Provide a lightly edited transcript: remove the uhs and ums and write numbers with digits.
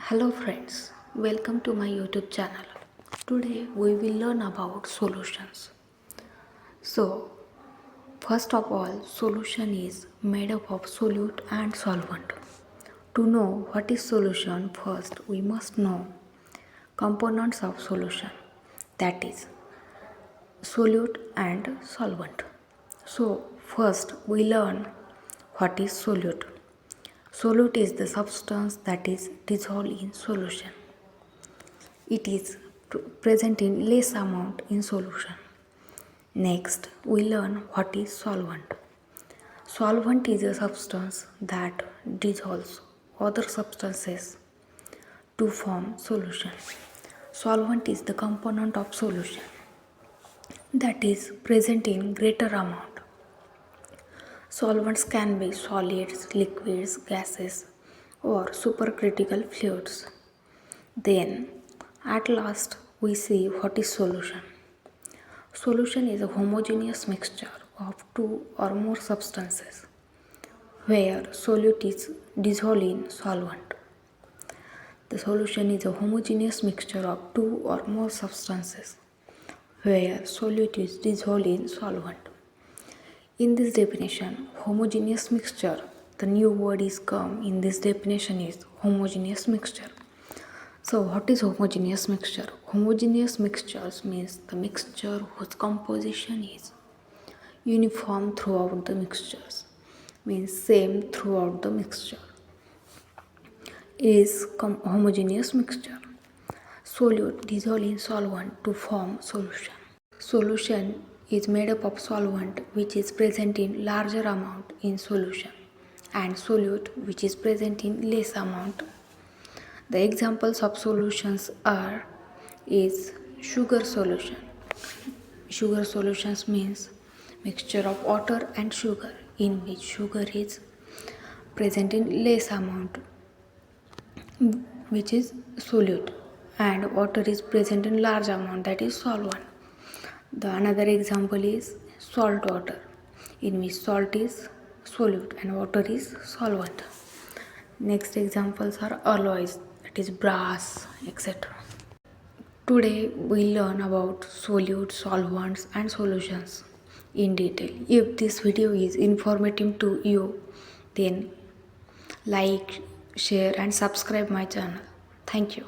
Hello friends, welcome to my YouTube channel. Today we will learn about solutions. So, first of all, solution is made up of solute and solvent. To know what is solution, first we must know components of solution, that is solute and solvent. So, first we learn what is solute. Solute is the substance that is dissolved in solution. It is present in less amount in solution. Next, we learn what is solvent. Solvent is a substance that dissolves other substances to form solution. Solvent is the component of solution that is present in greater amount. Solvents can be solids, liquids, gases, or supercritical fluids. Then, at last, we see what is solution. Solution is a homogeneous mixture of two or more substances where solute is dissolved in solvent. The solution is a homogeneous mixture of two or more substances where solute is dissolved in solvent. In this definition, homogeneous mixture, the new word is come in this definition is homogeneous mixture. So what is homogeneous mixture? Homogeneous mixtures means the mixture whose composition is uniform throughout the mixtures, means same throughout the mixture, is homogeneous mixture. Solute dissolve in solvent to form solution. Solution is made up of solvent which is present in larger amount in solution and solute which is present in less amount. The examples of solutions is sugar solution. Sugar solutions means mixture of water and sugar in which sugar is present in less amount which is solute and water is present in large amount, that is solvent. The another example is salt water in which salt is solute and water is solvent. Next examples are alloys, that is brass, etc. Today we learn about solutes, solvents and solutions in detail. If this video is informative to you, then like, share and subscribe my channel. Thank you.